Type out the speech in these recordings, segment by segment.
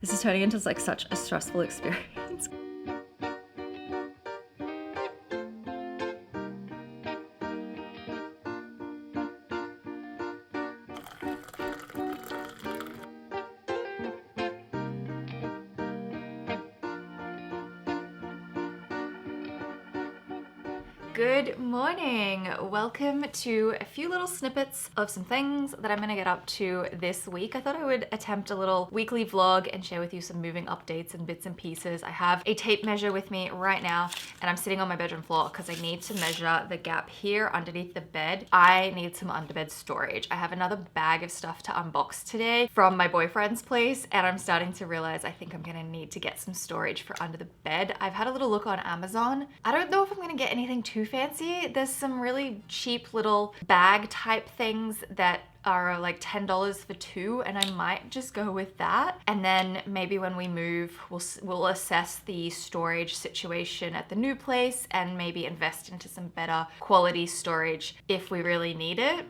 This is turning into like such a stressful experience. Good morning. Welcome to a few little snippets of some things that I'm gonna get up to this week. I thought I would attempt a little weekly vlog and share with you some moving updates and bits and pieces. I have a tape measure with me right now and I'm sitting on my bedroom floor because I need to measure the gap here underneath the bed. I need some underbed storage. I have another bag of stuff to unbox today from my boyfriend's place and I'm starting to realize I think I'm gonna need to get some storage for under the bed. I've had a little look on Amazon. I don't know if I'm gonna get anything too fancy. There's some really cheap little bag type things that are like $10 for two, and I might just go with that. And then maybe when we move, we'll assess the storage situation at the new place and maybe invest into some better quality storage if we really need it.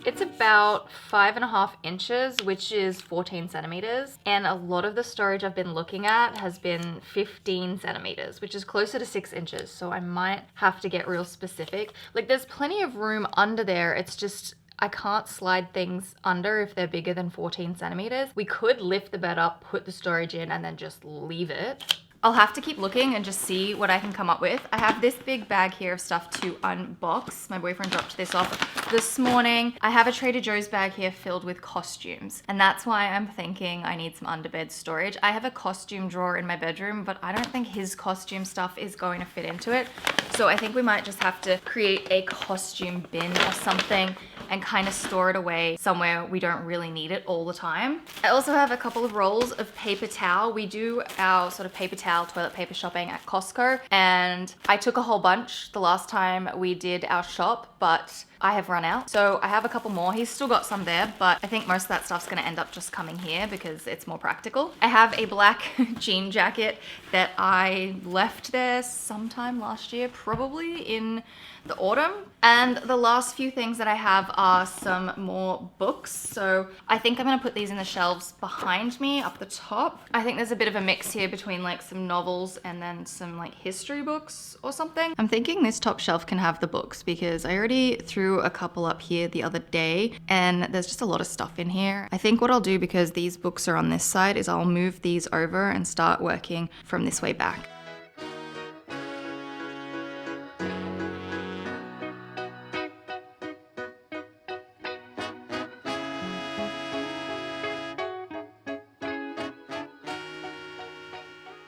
It's about 5.5 inches, which is 14 centimeters. And a lot of the storage I've been looking at has been 15 centimeters, which is closer to 6 inches. So I might have to get real specific. Like there's plenty of room under there. It's just, I can't slide things under if they're bigger than 14 centimeters. We could lift the bed up, put the storage in, and then just leave it. I'll have to keep looking and just see what I can come up with. I have this big bag here of stuff to unbox. My boyfriend dropped this off this morning. I have a Trader Joe's bag here filled with costumes, and that's why I'm thinking I need some underbed storage. I have a costume drawer in my bedroom, but I don't think his costume stuff is going to fit into it. So I think we might just have to create a costume bin or something and kind of store it away somewhere we don't really need it all the time. I also have a couple of rolls of paper towel. We do our sort of paper towel, toilet paper shopping at Costco, and I took a whole bunch the last time we did our shop, but I have run out. So I have a couple more. He's still got some there, but I think most of that stuff's gonna end up just coming here because it's more practical. I have a black jean jacket that I left there sometime last year, probably in the autumn. And the last few things that I have are some more books. So I think I'm gonna put these in the shelves behind me up the top. I think there's a bit of a mix here between like some novels and then some like history books or something. I'm thinking this top shelf can have the books because I already threw a couple up here the other day and there's just a lot of stuff in here. I think what I'll do, because these books are on this side, is I'll move these over and start working from this way back.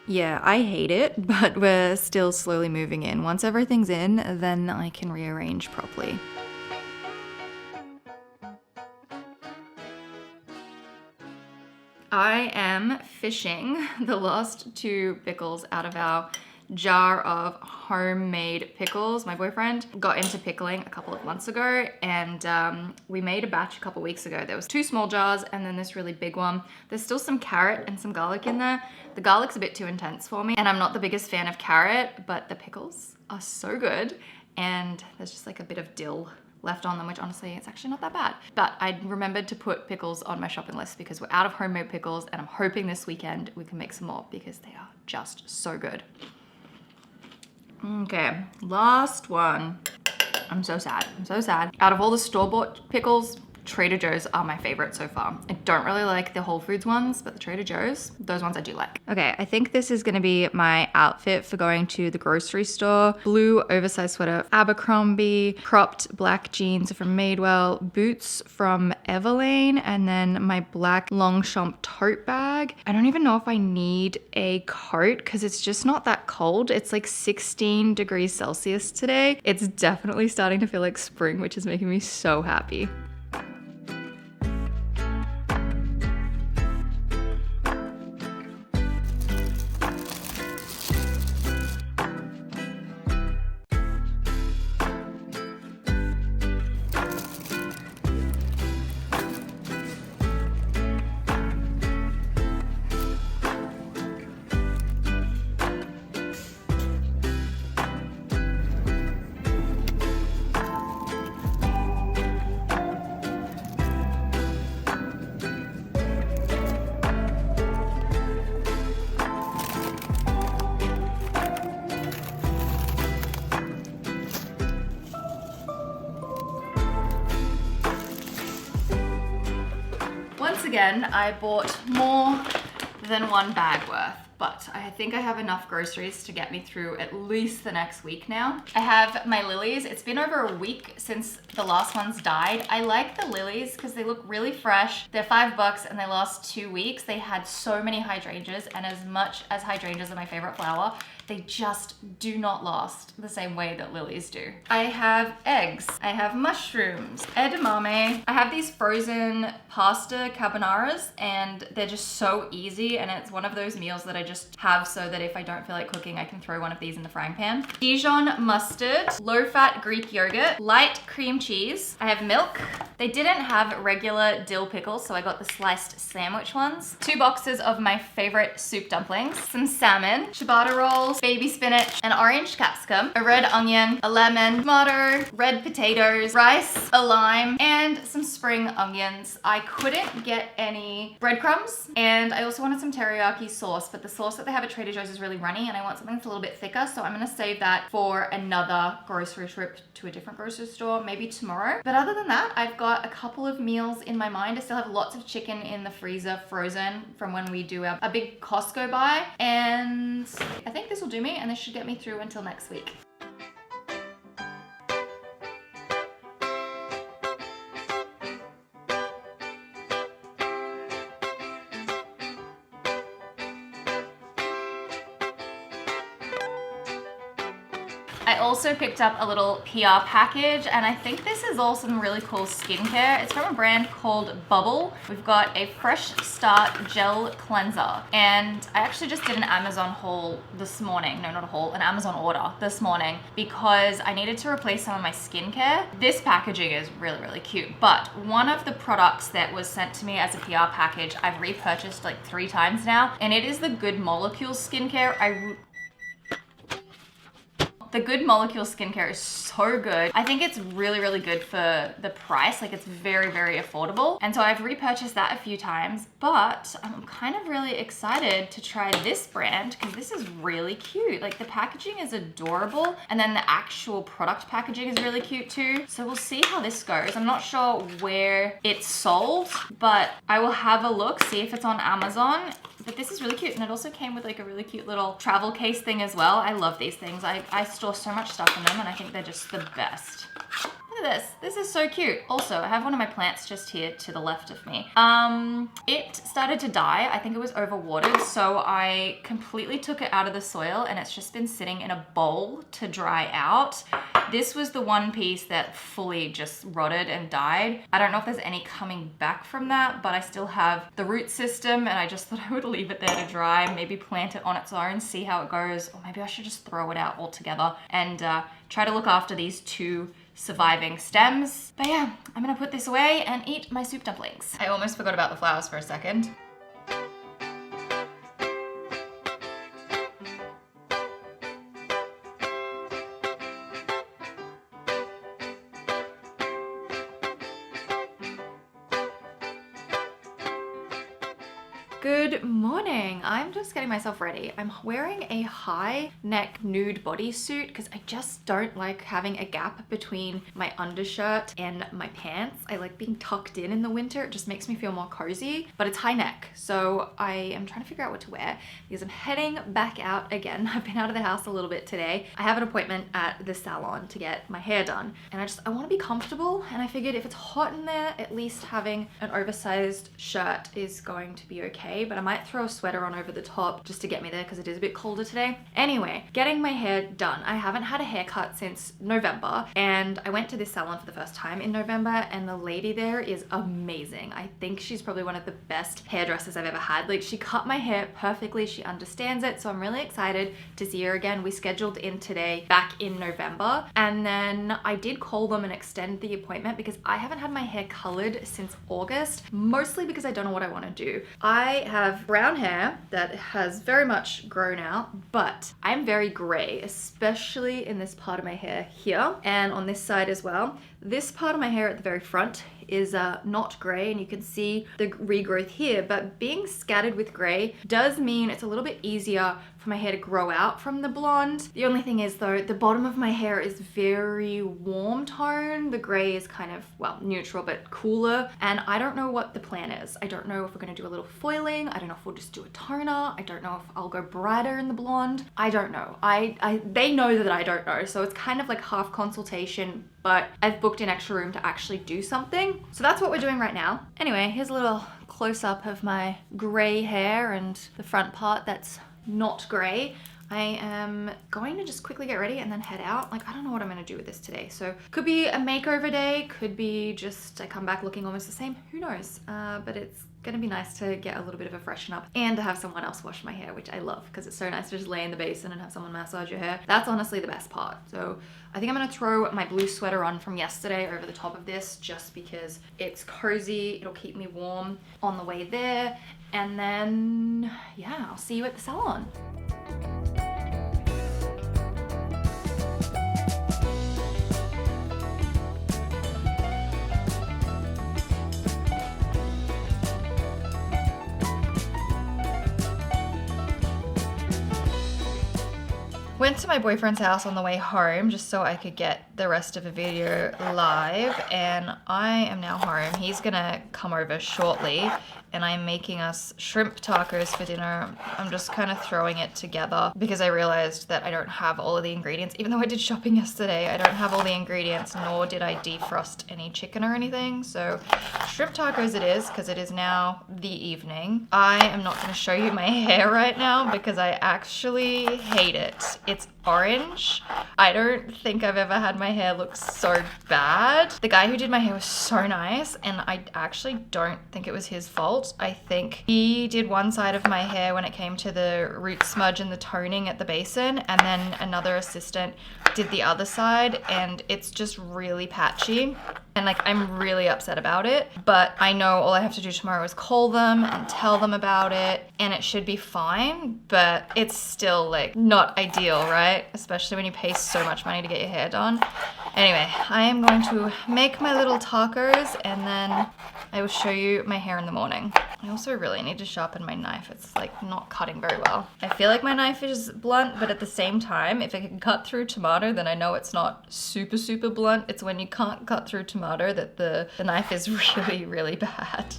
Yeah, I hate it, but we're still slowly moving in. Once everything's in, then I can rearrange properly. I am fishing the last two pickles out of our jar of homemade pickles. My boyfriend got into pickling a couple of months ago and we made a batch a couple weeks ago. There was 2 small jars and then this really big one. There's still some carrot and some garlic in there. The garlic's a bit too intense for me and I'm not the biggest fan of carrot, but the pickles are so good and there's just like a bit of dill left on them, which honestly, it's actually not that bad. But I remembered to put pickles on my shopping list because we're out of homemade pickles and I'm hoping this weekend we can make some more because they are just so good. Okay, last one. I'm so sad, I'm so sad. Out of all the store-bought pickles, Trader Joe's are my favorite so far. I don't really like the Whole Foods ones, but the Trader Joe's, those ones I do like. Okay, I think this is gonna be my outfit for going to the grocery store. Blue oversized sweater, Abercrombie, cropped black jeans from Madewell, boots from Everlane, and then my black Longchamp tote bag. I don't even know if I need a coat because it's just not that cold. It's like 16 degrees Celsius today. It's definitely starting to feel like spring, which is making me so happy. Once again, I bought more than one bag worth, but I think I have enough groceries to get me through at least the next week now. I have my lilies. It's been over a week since the last ones died. I like the lilies because they look really fresh. They're $5 and they last 2 weeks. They had so many hydrangeas, and as much as hydrangeas are my favorite flower, they just do not last the same way that lilies do. I have eggs. I have mushrooms, edamame. I have these frozen pasta carbonaras, and they're just so easy, and it's one of those meals that I just have so that if I don't feel like cooking, I can throw one of these in the frying pan. Dijon mustard, low-fat Greek yogurt, light cream cheese. I have milk. They didn't have regular dill pickles, so I got the sliced sandwich ones. 2 boxes of my favorite soup dumplings, some salmon, ciabatta rolls, baby spinach, an orange capsicum, a red onion, a lemon, tomato, red potatoes, rice, a lime, and some spring onions. I couldn't get any breadcrumbs, and I also wanted some teriyaki sauce, but the sauce that they have at Trader Joe's is really runny, and I want something that's a little bit thicker, so I'm gonna save that for another grocery trip to a different grocery store, maybe tomorrow. But other than that, I've got a couple of meals in my mind. I still have lots of chicken in the freezer frozen from when we do a big Costco buy, and I think this will do me, and this should get me through until next week. I also picked up a little PR package, and I think this is all some really cool skincare. It's from a brand called Bubble. We've got a Fresh Start Gel Cleanser, and I actually just did an Amazon haul this morning. No, not a haul, an Amazon order this morning because I needed to replace some of my skincare. This packaging is really, really cute, but one of the products that was sent to me as a PR package, I've repurchased like 3 times now, and it is the Good Molecules skincare. The Good Molecules skincare is so good. I think it's really, really good for the price. Like, it's very, very affordable. And so I've repurchased that a few times, but I'm kind of really excited to try this brand because this is really cute. Like, the packaging is adorable, and then the actual product packaging is really cute too. So we'll see how this goes. I'm not sure where it's sold, but I will have a look, see if it's on Amazon. But this is really cute, and it also came with like a really cute little travel case thing as well. I love these things. I store so much stuff in them, and I think they're just the best. Look at this. This is so cute. Also, I have one of my plants just here to the left of me. It started to die. I think it was overwatered, so I completely took it out of the soil, and it's just been sitting in a bowl to dry out. This was the one piece that fully just rotted and died. I don't know if there's any coming back from that, but I still have the root system, and I just thought I would leave it there to dry, maybe plant it on its own, see how it goes, or maybe I should just throw it out altogether and try to look after these 2 surviving stems. But yeah, I'm gonna put this away and eat my soup dumplings. I almost forgot about the flowers for a second. Good morning. I'm just getting myself ready. I'm wearing a high neck nude bodysuit because I just don't like having a gap between my undershirt and my pants. I like being tucked in the winter. It just makes me feel more cozy, but it's high neck. So I am trying to figure out what to wear because I'm heading back out again. I've been out of the house a little bit today. I have an appointment at the salon to get my hair done, and I want to be comfortable, and I figured if it's hot in there, at least having an oversized shirt is going to be okay. But I might throw a sweater on over the top just to get me there because it is a bit colder today. Anyway, getting my hair done. I haven't had a haircut since November, and I went to this salon for the first time in November, and the lady there is amazing. I think she's probably one of the best hairdressers I've ever had. Like, she cut my hair perfectly. She understands it. So I'm really excited to see her again. We scheduled in today back in November, and then I did call them and extend the appointment because I haven't had my hair colored since August, mostly because I don't know what I want to do. I have brown hair that has very much grown out, but I'm very gray, especially in this part of my hair here and on this side as well. This part of my hair at the very front is not gray, and you can see the regrowth here, but being scattered with gray does mean it's a little bit easier for my hair to grow out from the blonde. The only thing is though, the bottom of my hair is very warm tone. The gray is kind of, well, neutral but cooler, and I don't know what the plan is. I don't know if we're gonna do a little foiling. I don't know if we'll just do a toner. I don't know if I'll go brighter in the blonde. I don't know. They know that I don't know, so it's kind of like half consultation, but I've booked an extra room to actually do something. So that's what we're doing right now. Anyway, here's a little close-up of my gray hair and the front part that's not gray. I am going to just quickly get ready and then head out. Like, I don't know what I'm gonna do with this today. So could be a makeover day, could be just I come back looking almost the same, who knows? But it's gonna be nice to get a little bit of a freshen up and to have someone else wash my hair, which I love because it's so nice to just lay in the basin and have someone massage your hair. That's honestly the best part. So I think I'm gonna throw my blue sweater on from yesterday over the top of this just because it's cozy, it'll keep me warm on the way there. And then, yeah, I'll see you at the salon. Went to my boyfriend's house on the way home just so I could get the rest of the video live, and I am now home. He's gonna come over shortly and I'm making us shrimp tacos for dinner. I'm just kind of throwing it together because I realized that I don't have all of the ingredients. Even though I did shopping yesterday, I don't have all the ingredients, nor did I defrost any chicken or anything. So shrimp tacos it is, because it is now the evening. I am not gonna show you my hair right now because I actually hate it. It's orange. I don't think I've ever had my hair look so bad. The guy who did my hair was so nice, and I actually don't think it was his fault. I think he did one side of my hair when it came to the root smudge and the toning at the basin, and then another assistant did the other side, and it's just really patchy. And like, I'm really upset about it, but I know all I have to do tomorrow is call them and tell them about it, and it should be fine, but it's still like not ideal, right? Especially when you pay so much money to get your hair done. Anyway, I am going to make my little tacos and then I will show you my hair in the morning. I also really need to sharpen my knife. It's like not cutting very well. I feel like my knife is blunt, but at the same time, if it can cut through tomato, then I know it's not super, super blunt. It's when you can't cut through tomato that the knife is really, really bad.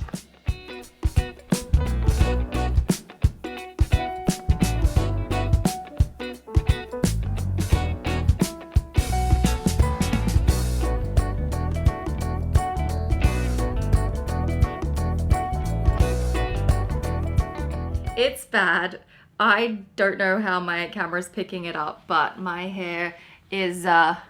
It's bad. I don't know how my camera's picking it up, but my hair is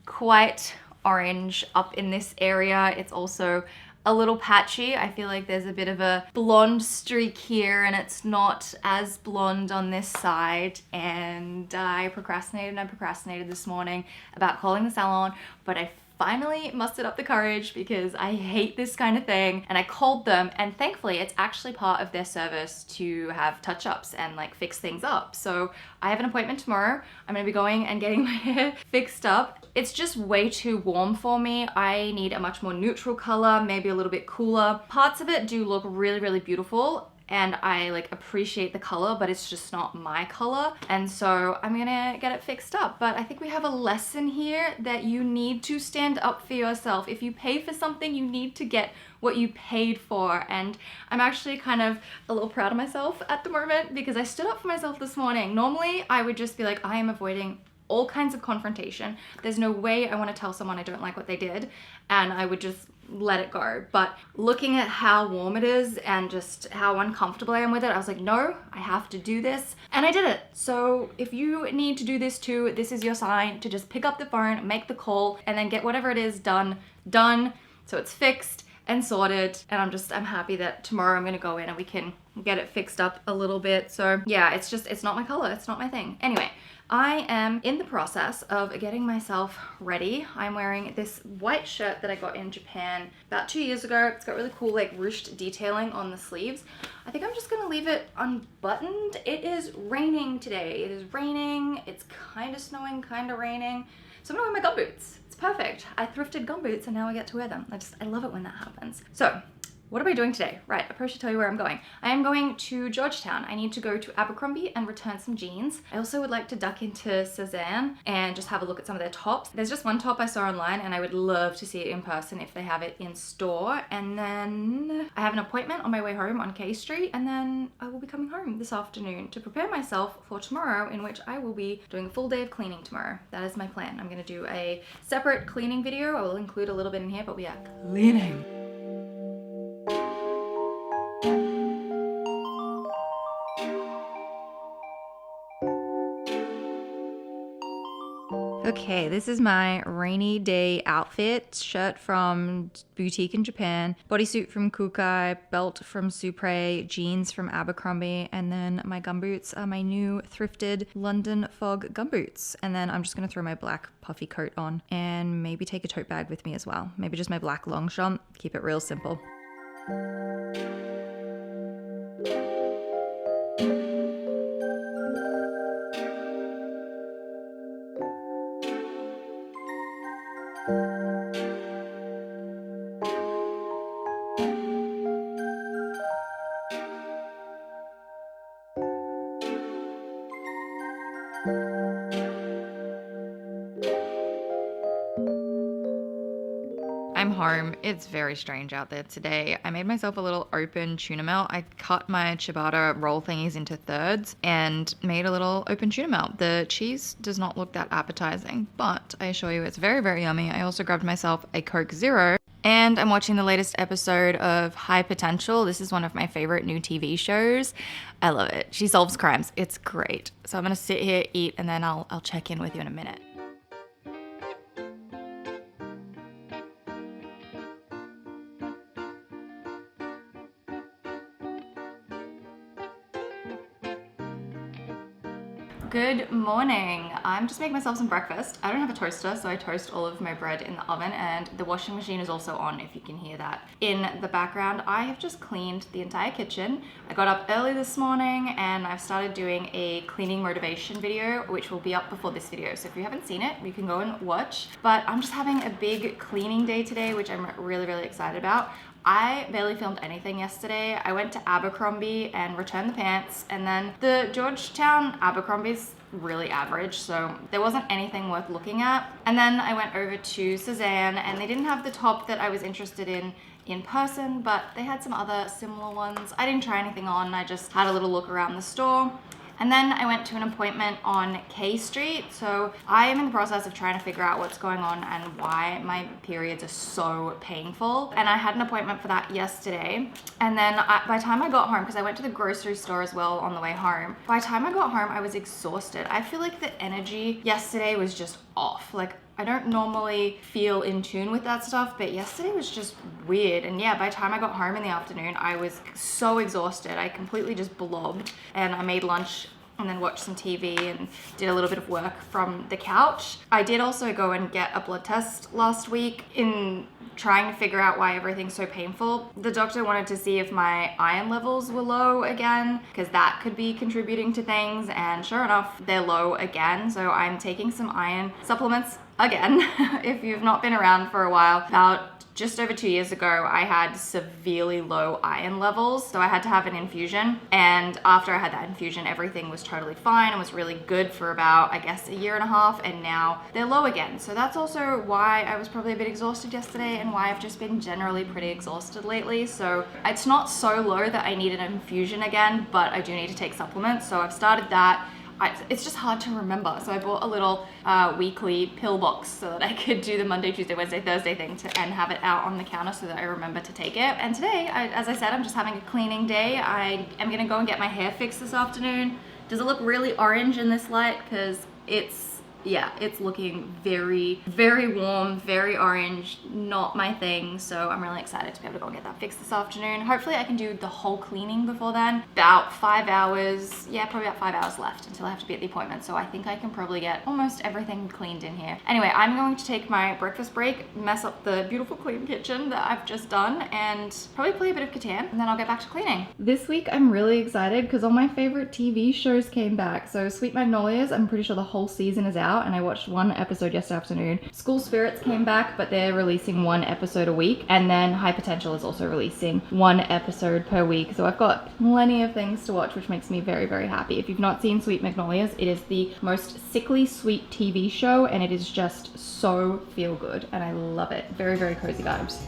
quite orange up in this area. It's also a little patchy. I feel like there's a bit of a blonde streak here and it's not as blonde on this side. And I procrastinated this morning about calling the salon, but I finally mustered up the courage because I hate this kind of thing, and I called them, and thankfully it's actually part of their service to have touch-ups and like fix things up. So I have an appointment tomorrow. I'm gonna be going and getting my hair fixed up. It's just way too warm for me. I need a much more neutral color, maybe a little bit cooler. Parts of it do look really, really beautiful, and I like appreciate the color, but it's just not my color. And so I'm gonna get it fixed up. But I think we have a lesson here that you need to stand up for yourself. If you pay for something, you need to get what you paid for. And I'm actually kind of a little proud of myself at the moment because I stood up for myself this morning. Normally I would just be like, I am avoiding all kinds of confrontation. There's no way I want to tell someone I don't like what they did, and I would just let it go. But looking at how warm it is and just how uncomfortable I am with it, I was like, no, I have to do this. And I did it. So if you need to do this too, this is your sign to just pick up the phone, make the call, and then get whatever it is done. So it's fixed and sorted, and I'm happy that tomorrow I'm gonna go in and we can get it fixed up a little bit. So yeah, it's not my color, it's not my thing. Anyway, I am in the process of getting myself ready. I'm wearing this white shirt that I got in Japan about 2 years ago. It's got really cool like ruched detailing on the sleeves. I think I'm just gonna leave it unbuttoned. It is raining today. It is raining, it's kind of snowing, kind of raining. So I'm gonna wear my gumboots. It's Perfect. I thrifted gumboots and now I get to wear them. I love it when that happens. So, what am I doing today? Right, I probably should tell you where I'm going. I am going to Georgetown. I need to go to Abercrombie and return some jeans. I also would like to duck into Cezanne and just have a look at some of their tops. There's just one top I saw online and I would love to see it in person if they have it in store. And then I have an appointment on my way home on K Street, and then I will be coming home this afternoon to prepare myself for tomorrow, in which I will be doing a full day of cleaning tomorrow. That is my plan. I'm gonna do a separate cleaning video. I will include a little bit in here, but we are cleaning. Okay, this is my rainy day outfit. Shirt from Boutique in Japan, bodysuit from Kukai, belt from Supre, jeans from Abercrombie, and then my gumboots are my new thrifted London Fog gumboots. And then I'm just gonna throw my black puffy coat on and maybe take a tote bag with me as well. Maybe just my black Longchamp, keep it real simple. I'm home. It's very strange out there today. I made myself a little open tuna melt. I cut my ciabatta roll thingies into thirds and made a little open tuna melt. The cheese does not look that appetizing, but I assure you it's very, very yummy. I also grabbed myself a Coke Zero. And I'm watching the latest episode of High Potential. This is one of my favorite new TV shows. I love it. She solves crimes. It's great. So I'm gonna sit here, eat, and then I'll check in with you in a minute. Good morning. I'm just making myself some breakfast. I don't have a toaster, so I toast all of my bread in the oven, and the washing machine is also on, if you can hear that in the background. I have just cleaned the entire kitchen. I got up early this morning and I've started doing a cleaning motivation video, which will be up before this video. So if you haven't seen it, you can go and watch. But I'm just having a big cleaning day today, which I'm really, really excited about. I barely filmed anything yesterday. I went to Abercrombie and returned the pants, and then the Georgetown Abercrombie's really average, so there wasn't anything worth looking at. And then I went over to Cezanne and they didn't have the top that I was interested in person, but they had some other similar ones. I didn't try anything on, I just had a little look around the store. And then I went to an appointment on K Street. So I am in the process of trying to figure out what's going on and why my periods are so painful. And I had an appointment for that yesterday. And then by the time I got home, because I went to the grocery store as well on the way home, by the time I got home, I was exhausted. I feel like the energy yesterday was just off. Like, I don't normally feel in tune with that stuff, but yesterday was just weird. And yeah, by the time I got home in the afternoon, I was so exhausted. I completely just blobbed, and I made lunch and then watched some TV and did a little bit of work from the couch. I did also go and get a blood test last week in trying to figure out why everything's so painful. The doctor wanted to see if my iron levels were low again, because that could be contributing to things, and sure enough, they're low again. So I'm taking some iron supplements again. If you've not been around for a while, about just over 2 years ago, I had severely low iron levels, so I had to have an infusion. And after I had that infusion, everything was totally fine and was really good for about, I guess, a year and a half, and now they're low again. So that's also why I was probably a bit exhausted yesterday and why I've just been generally pretty exhausted lately. So it's not so low that I need an infusion again, but I do need to take supplements. So I've started that. It's just hard to remember. So I bought a little weekly pill box so that I could do the Monday, Tuesday, Wednesday, Thursday thing and have it out on the counter so that I remember to take it. And today, as I said, I'm just having a cleaning day. I am gonna go and get my hair fixed this afternoon. Does it look really orange in this light? Because it's looking very, very warm, very orange, not my thing. So I'm really excited to be able to go and get that fixed this afternoon. Hopefully I can do the whole cleaning before then. About 5 hours, yeah, probably about 5 hours left until I have to be at the appointment. So I think I can probably get almost everything cleaned in here. Anyway, I'm going to take my breakfast break, mess up the beautiful clean kitchen that I've just done, and probably play a bit of Catan, and then I'll get back to cleaning. This week I'm really excited because all my favorite TV shows came back. So Sweet Magnolias, I'm pretty sure the whole season is out. out, and I watched one episode yesterday afternoon. School Spirits came back, but they're releasing one episode a week, and then High Potential is also releasing one episode per week. So I've got plenty of things to watch, which makes me very, very happy. If you've not seen Sweet Magnolias, it is the most sickly sweet TV show, and it is just so feel good, and I love it. Very, very cozy vibes.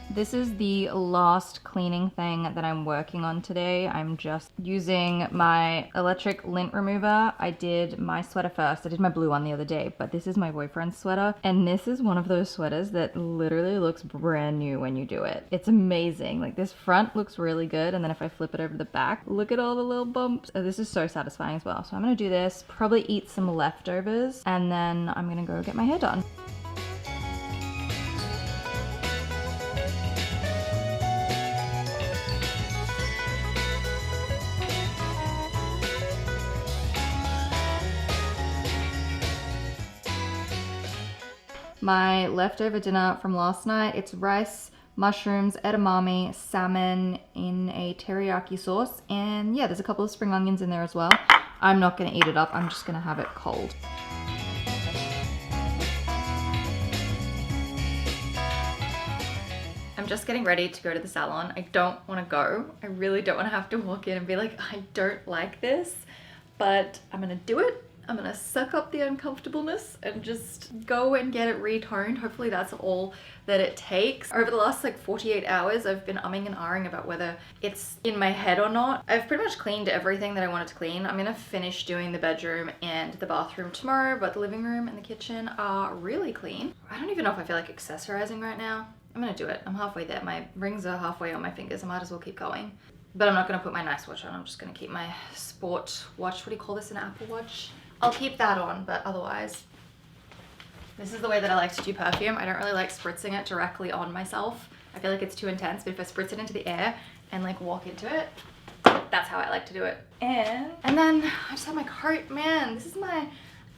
This is the last cleaning thing that I'm working on today. I'm just using my electric lint remover. I did my sweater first. I did my blue one the other day, but this is my boyfriend's sweater. And this is one of those sweaters that literally looks brand new when you do it. It's amazing. Like, this front looks really good. And then if I flip it over to the back, look at all the little bumps. Oh, this is so satisfying as well. So I'm gonna do this, probably eat some leftovers, and then I'm gonna go get my hair done. My leftover dinner from last night, it's rice, mushrooms, edamame, salmon in a teriyaki sauce, and yeah, there's a couple of spring onions in there as well. I'm not gonna eat it up, I'm just gonna have it cold. I'm just getting ready to go to the salon. I don't wanna go. I really don't wanna have to walk in and be like, I don't like this, but I'm gonna do it. I'm gonna suck up the uncomfortableness and just go and get it retoned. Hopefully that's all that it takes. Over the last like 48 hours, I've been umming and ahhing about whether it's in my head or not. I've pretty much cleaned everything that I wanted to clean. I'm gonna finish doing the bedroom and the bathroom tomorrow, but the living room and the kitchen are really clean. I don't even know if I feel like accessorizing right now. I'm gonna do it. I'm halfway there. My rings are halfway on my fingers. I might as well keep going. But I'm not gonna put my nice watch on. I'm just gonna keep my sport watch. What do you call this, an Apple Watch? I'll keep that on, but otherwise, this is the way that I like to do perfume. I don't really like spritzing it directly on myself. I feel like it's too intense, but if I spritz it into the air and like walk into it, that's how I like to do it. And then I just have my coat, man. This is my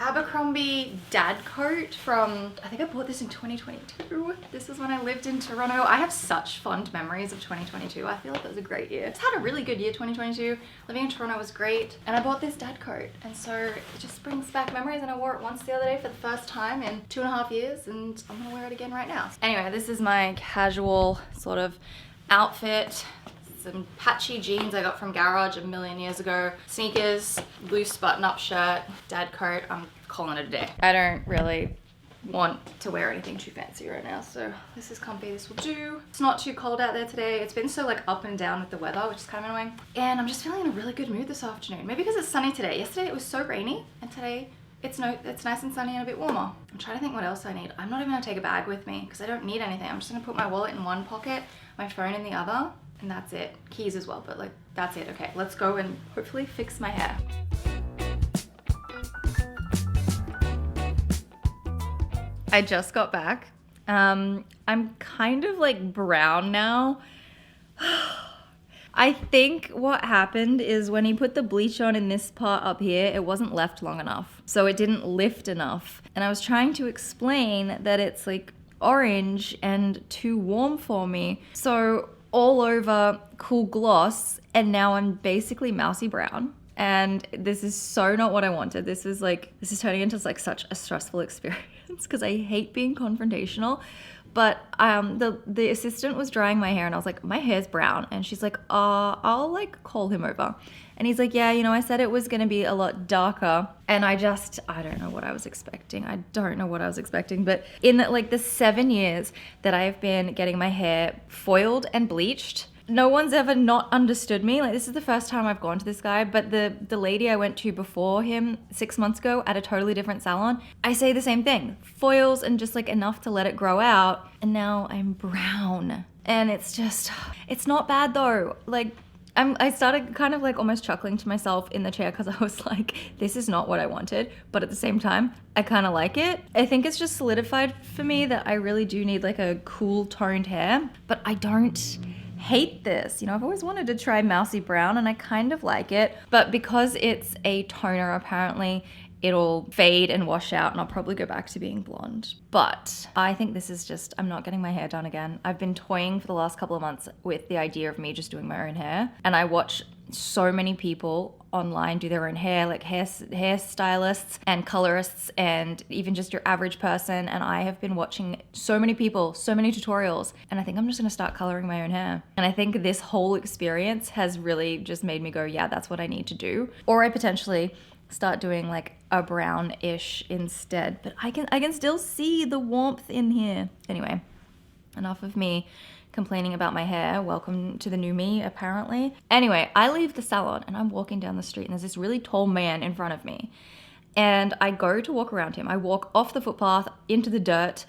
Abercrombie dad coat from, I think I bought this in 2022. This is when I lived in Toronto. I have such fond memories of 2022. I feel like it was a great year. It's had a really good year, 2022. Living in Toronto was great. And I bought this dad coat. And so it just brings back memories, and I wore it once the other day for the first time in 2.5 years, and I'm gonna wear it again right now. Anyway, this is my casual sort of outfit. Some patchy jeans I got from Garage a million years ago, sneakers, loose button-up shirt, dad coat. I'm calling it a day. I don't really want to wear anything too fancy right now, so this is comfy, this will do. It's not too cold out there today. It's been so like up and down with the weather, which is kind of annoying. And I'm just feeling in a really good mood this afternoon. Maybe because it's sunny today. Yesterday it was so rainy, and today it's nice and sunny and a bit warmer. I'm trying to think what else I need. I'm not even gonna take a bag with me because I don't need anything. I'm just gonna put my wallet in one pocket, my phone in the other, and that's it. Keys as well, but like, that's it. Okay, let's go and hopefully fix my hair. I just got back. I'm kind of like brown now. I think what happened is when he put the bleach on in this part up here, it wasn't left long enough. So it didn't lift enough. And I was trying to explain that it's like orange and too warm for me. So all over cool gloss, and now I'm basically mousy brown. And this is so not what I wanted. This is turning into like such a stressful experience because I hate being confrontational. But the assistant was drying my hair, and I was like, my hair's brown. And she's like, I'll like call him over. And he's like, yeah, you know, I said it was gonna be a lot darker. And I don't know what I was expecting. But in like the 7 years that I've been getting my hair foiled and bleached, no one's ever not understood me. Like, this is the first time I've gone to this guy, but the lady I went to before him 6 months ago at a totally different salon, I say the same thing. Foils and just like enough to let it grow out. And now I'm brown. And it's not bad though. Like, I started kind of like almost chuckling to myself in the chair because I was like, this is not what I wanted. But at the same time, I kind of like it. I think it's just solidified for me that I really do need like a cool toned hair, but I don't hate this. You know, I've always wanted to try mousy brown and I kind of like it, but because it's a toner, apparently it'll fade and wash out and I'll probably go back to being blonde. But I think this is just, I'm not getting my hair done again. I've been toying for the last couple of months with the idea of me just doing my own hair. And I watch so many people online do their own hair, like hairstylists and colorists and even just your average person. And I have been watching so many people, so many tutorials, and I think I'm just gonna start coloring my own hair. And I think this whole experience has really just made me go, yeah, that's what I need to do. Or I potentially start doing like a brownish instead, but I can still see the warmth in here. Anyway, enough of me complaining about my hair. Welcome to the new me, apparently. Anyway, I leave the salon and I'm walking down the street and there's this really tall man in front of me. And I go to walk around him. I walk off the footpath into the dirt,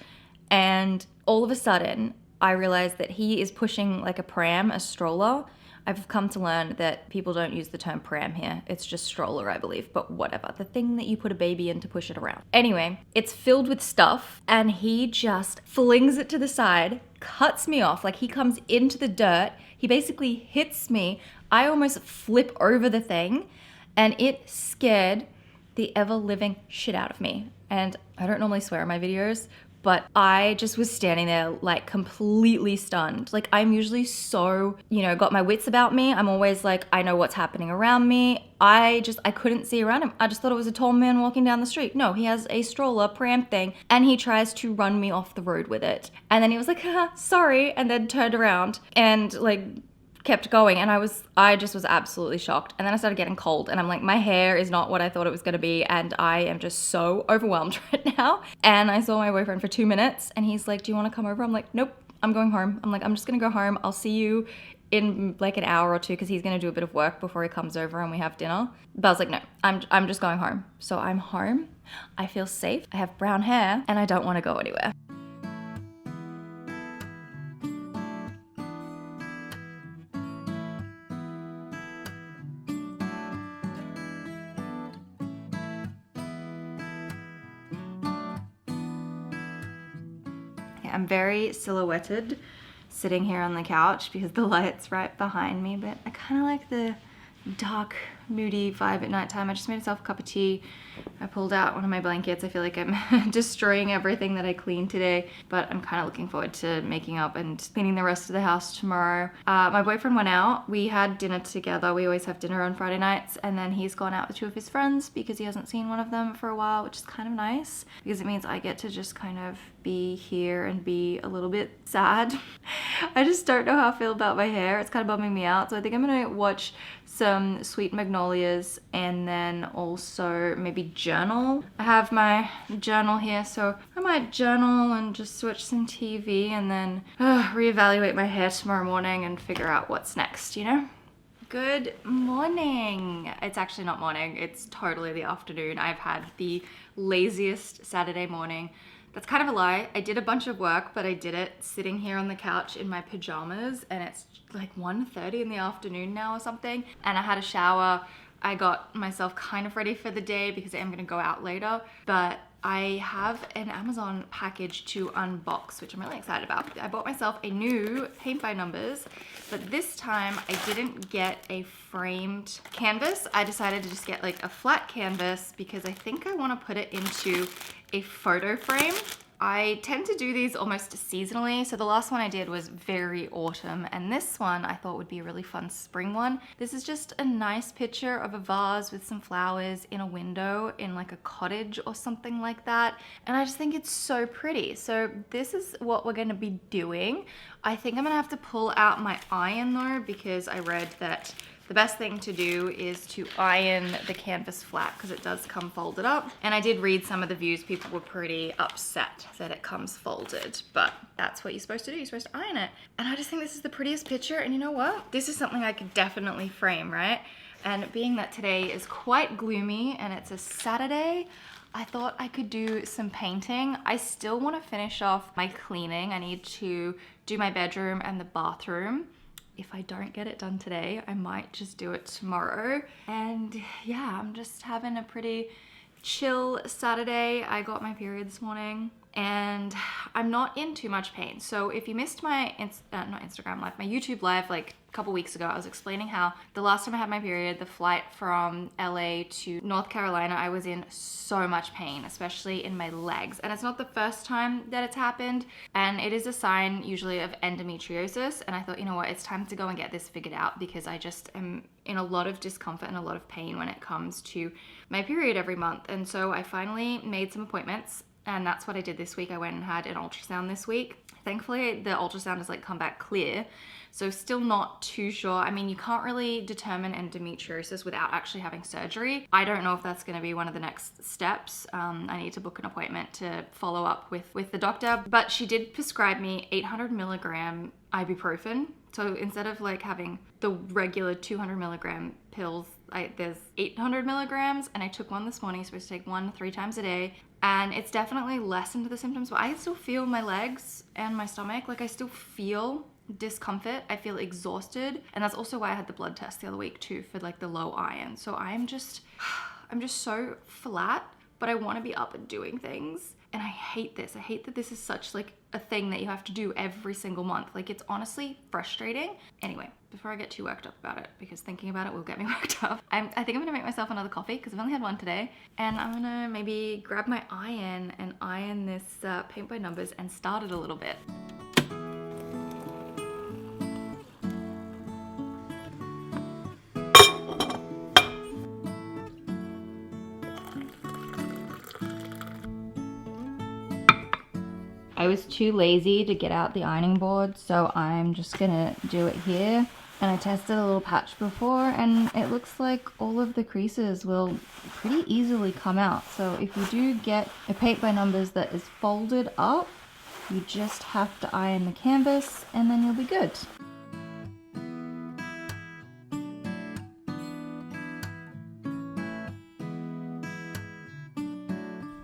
and all of a sudden I realize that he is pushing like a pram, a stroller. I've come to learn that people don't use the term pram here. It's just stroller, I believe, but whatever. The thing that you put a baby in to push it around. Anyway, it's filled with stuff and he just flings it to the side, cuts me off. Like, he comes into the dirt. He basically hits me. I almost flip over the thing and it scared the ever-living shit out of me. And I don't normally swear in my videos, but I just was standing there like completely stunned. Like, I'm usually so, you know, got my wits about me. I'm always like, I know what's happening around me. I couldn't see around him. I just thought it was a tall man walking down the street. No, he has a stroller pram thing and he tries to run me off the road with it. And then he was like, haha, sorry. And then turned around and like kept going, and I just was absolutely shocked. And then I started getting cold and I'm like, my hair is not what I thought it was going to be, and I am just so overwhelmed right now. And I saw my boyfriend for 2 minutes and he's like, do you want to come over? I'm like, nope, I'm going home. I'm like, I'm just gonna go home. I'll see you in like an hour or two, because he's gonna do a bit of work before he comes over and we have dinner. But I was like, no, I'm just going home. So I'm home, I feel safe, I have brown hair, and I don't want to go anywhere. I'm very silhouetted sitting here on the couch because the light's right behind me, but I kind of like the dark, moody vibe at nighttime. I just made myself a cup of tea. I pulled out one of my blankets. I feel like I'm destroying everything that I cleaned today, but I'm kind of looking forward to making up and cleaning the rest of the house tomorrow. My boyfriend went out. We had dinner together. We always have dinner on Friday nights, and then he's gone out with 2 of his friends because he hasn't seen one of them for a while, which is kind of nice because it means I get to just kind of be here and be a little bit sad. I just don't know how I feel about my hair. It's kind of bumming me out. So I think I'm gonna watch some Sweet Magnolias and then also maybe journal. I have my journal here, so I might journal and just watch some TV and then reevaluate my hair tomorrow morning and figure out what's next, you know? Good morning. It's actually not morning, it's totally the afternoon. I've had the laziest Saturday morning. That's kind of a lie. I did a bunch of work, but I did it sitting here on the couch in my pajamas, and it's like 1:30 in the afternoon now or something. And I had a shower. I got myself kind of ready for the day because I am gonna go out later, but I have an Amazon package to unbox, which I'm really excited about. I bought myself a new paint by numbers, but this time I didn't get a framed canvas. I decided to just get like a flat canvas because I think I want to put it into a photo frame. I tend to do these almost seasonally. So the last one I did was very autumn, and this one I thought would be a really fun spring one. This is just a nice picture of a vase with some flowers in a window in like a cottage or something like that. And I just think it's so pretty. So this is what we're gonna be doing. I think I'm gonna have to pull out my iron though, because I read that the best thing to do is to iron the canvas flat because it does come folded up. And I did read some of the views. People were pretty upset that it comes folded, but that's what you're supposed to do. You're supposed to iron it. And I just think this is the prettiest picture. And you know what? This is something I could definitely frame, right? And being that today is quite gloomy and it's a Saturday, I thought I could do some painting. I still want to finish off my cleaning. I need to do my bedroom and the bathroom. if I don't get it done today, I might just do it tomorrow. And yeah, I'm just having a pretty chill Saturday. I got my period this morning and I'm not in too much pain. So if you missed my not Instagram live, my YouTube live like a couple weeks ago, I was explaining how the last time I had my period, the flight from LA to North Carolina, I was in so much pain, especially in my legs. And it's not the first time that it's happened, and it is a sign usually of endometriosis. And I thought, you know what, it's time to go and get this figured out, because I just am in a lot of discomfort and a lot of pain when it comes to my period every month. And so I finally made some appointments, and that's what I did this week. I went and had an ultrasound this week. Thankfully, the ultrasound has like come back clear. So still not too sure. I mean, you can't really determine endometriosis without actually having surgery. I don't know if that's going to be one of the next steps. I need to book an appointment to follow up with the doctor. But she did prescribe me 800 milligram ibuprofen. So instead of like having the regular 200 milligram pills, there's 800 milligrams, and I took one this morning. Supposed to take one 3 times a day. And it's definitely lessened the symptoms, but I still feel my legs and my stomach. Like I still feel discomfort. I feel exhausted. And that's also why I had the blood test the other week too, for like the low iron. So I'm just so flat, but I want to be up and doing things. And I hate this. I hate that this is such like a thing that you have to do every single month. Like it's honestly frustrating. Anyway, before I get too worked up about it, because thinking about it will get me worked up, I think I'm gonna make myself another coffee because I've only had one today. And I'm gonna maybe grab my iron and iron this paint by numbers and start it a little bit. I was too lazy to get out the ironing board, so I'm just gonna do it here. And I tested a little patch before, and it looks like all of the creases will pretty easily come out. So if you do get a paint by numbers that is folded up, you just have to iron the canvas and then you'll be good.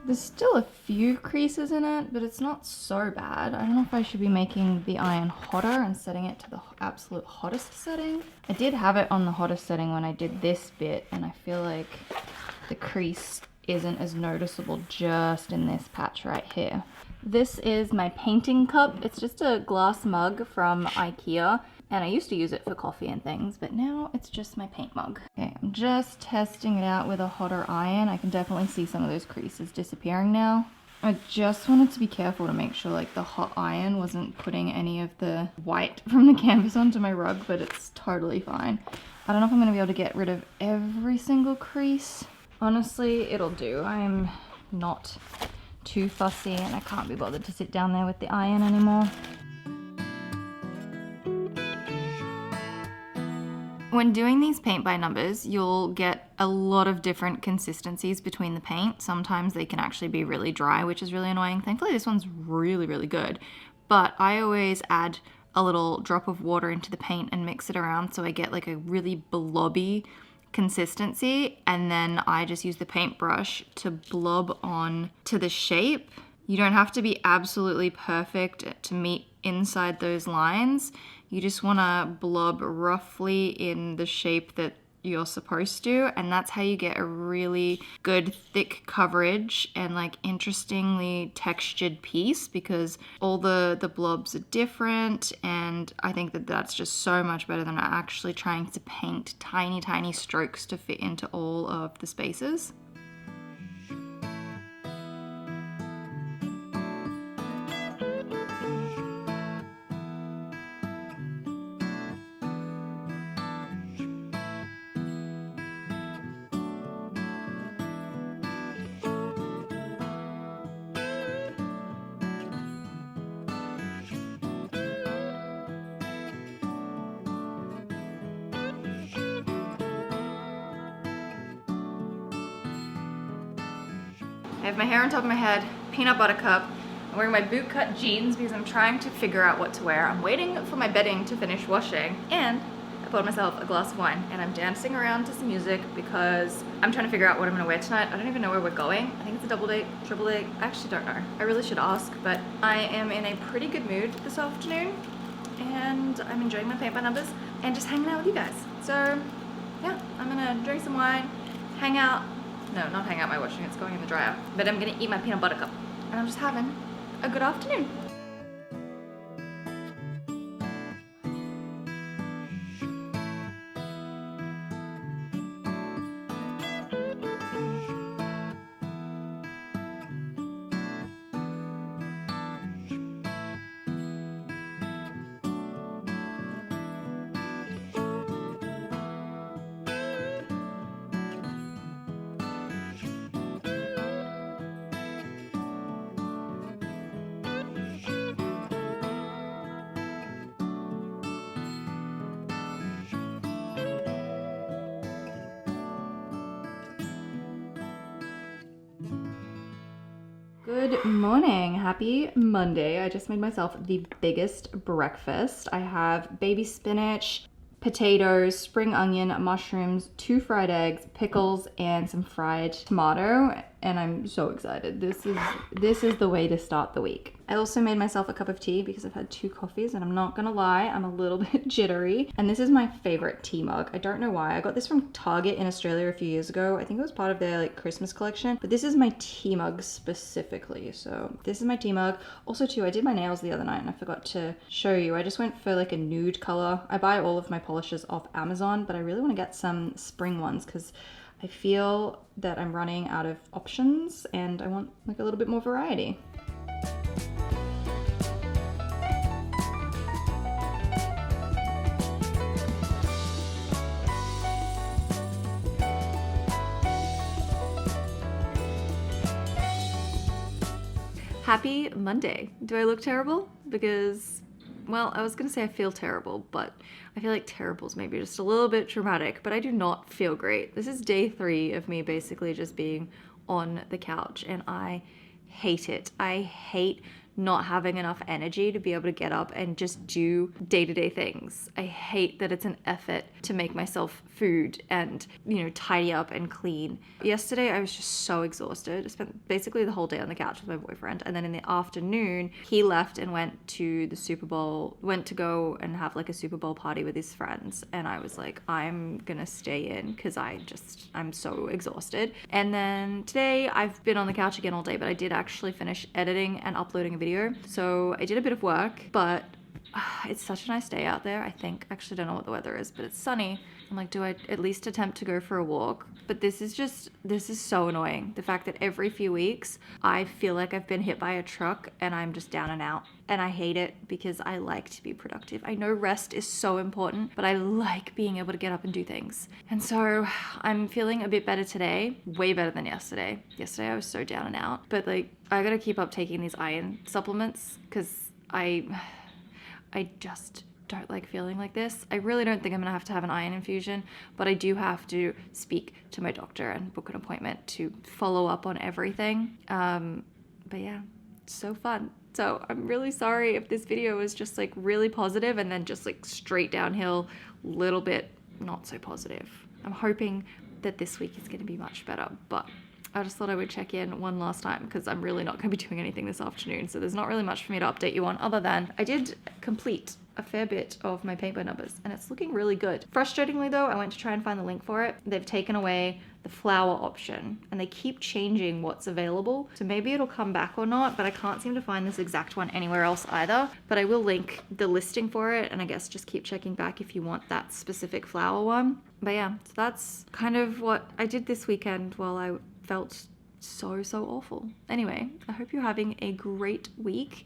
There's still a few creases in it, but it's not so bad. I don't know if I should be making the iron hotter and setting it to the absolute hottest setting. I did have it on the hottest setting when I did this bit, and I feel like the crease isn't as noticeable just in this patch right here. This is my painting cup. It's just a glass mug from IKEA. And I used to use it for coffee and things, but now it's just my paint mug. Okay, I'm just testing it out with a hotter iron. I can definitely see some of those creases disappearing now. I just wanted to be careful to make sure like the hot iron wasn't putting any of the white from the canvas onto my rug, but it's totally fine. I don't know if I'm gonna be able to get rid of every single crease. Honestly, it'll do. I'm not too fussy and I can't be bothered to sit down there with the iron anymore. When doing these paint by numbers, you'll get a lot of different consistencies between the paint. Sometimes they can actually be really dry, which is really annoying. Thankfully, this one's really, really good. But I always add a little drop of water into the paint and mix it around so I get like a really blobby consistency. And then I just use the paintbrush to blob on to the shape. You don't have to be absolutely perfect to meet inside those lines. You just want to blob roughly in the shape that you're supposed to, and that's how you get a really good thick coverage and like interestingly textured piece, because all the blobs are different, and I think that that's just so much better than actually trying to paint tiny strokes to fit into all of the spaces. I have my hair on top of my head, peanut butter cup. I'm wearing my bootcut jeans because I'm trying to figure out what to wear. I'm waiting for my bedding to finish washing, and I poured myself a glass of wine and I'm dancing around to some music because I'm trying to figure out what I'm gonna wear tonight. I don't even know where we're going. I think it's a double date, triple date. I actually don't know. I really should ask, but I am in a pretty good mood this afternoon. and I'm enjoying my paint by numbers and just hanging out with you guys. So yeah, I'm gonna drink some wine, hang out. No, not hang out my washing, it's going in the dryer. But I'm gonna eat my peanut butter cup. And I'm just having a good afternoon. Good morning. Happy Monday. I just made myself the biggest breakfast. I have baby spinach, potatoes, spring onion, mushrooms, 2 fried eggs, pickles, and some fried tomato. And I'm so excited. This is the way to start the week. I also made myself a cup of tea because I've had 2 coffees, and I'm not gonna lie, I'm a little bit jittery. And this is my favorite tea mug. I don't know why. I got this from Target in Australia a few years ago. I think it was part of their like Christmas collection, but this is my tea mug specifically. So this is my tea mug. Also too, I did my nails the other night and I forgot to show you. I just went for like a nude color. I buy all of my polishes off Amazon, but I really want to get some spring ones because I feel that I'm running out of options and I want like a little bit more variety. Happy Monday. Do I look terrible? Because, well, I was gonna say I feel terrible, but I feel like terrible's maybe just a little bit dramatic, but I do not feel great. This is day 3 of me basically just being on the couch, and I hate it. I hate not having enough energy to be able to get up and just do day-to-day things. I hate that it's an effort to make myself food and, you know, tidy up and clean. Yesterday, I was just so exhausted. I spent basically the whole day on the couch with my boyfriend. And then in the afternoon, he left and went to the Super Bowl, went to go and have like a Super Bowl party with his friends. And I was like, I'm gonna stay in because I'm so exhausted. And then today, I've been on the couch again all day, but I did actually finish editing and uploading a video. So I did a bit of work, but it's such a nice day out there. I think, actually don't know what the weather is, but it's sunny. I'm like, do I at least attempt to go for a walk? But this is so annoying. The fact that every few weeks I feel like I've been hit by a truck and I'm just down and out. And I hate it because I like to be productive. I know rest is so important, but I like being able to get up and do things. And so I'm feeling a bit better today, way better than yesterday. Yesterday I was so down and out, but like I gotta keep up taking these iron supplements because I just don't like feeling like this. I really don't think I'm gonna have an iron infusion, but I do have to speak to my doctor and book an appointment to follow up on everything. But yeah, it's so fun. So I'm really sorry if this video is just like really positive and then just like straight downhill, little bit not so positive. I'm hoping that this week is gonna be much better, but I just thought I would check in one last time because I'm really not going to be doing anything this afternoon. So there's not really much for me to update you on other than I did complete a fair bit of my paint by numbers and it's looking really good. Frustratingly though, I went to try and find the link for it. They've taken away the flower option and they keep changing what's available. So maybe it'll come back or not, but I can't seem to find this exact one anywhere else either. But I will link the listing for it and I guess just keep checking back if you want that specific flower one. But yeah, so that's kind of what I did this weekend while I felt so awful. Anyway, I hope you're having a great week.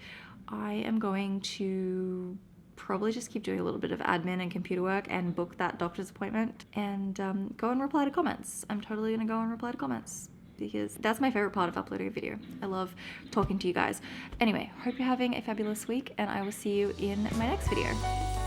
I am going to probably just keep doing a little bit of admin and computer work and book that doctor's appointment and go and reply to comments. I'm totally gonna go and reply to comments because that's my favorite part of uploading a video. I love talking to you guys. Anyway, hope you're having a fabulous week and I will see you in my next video.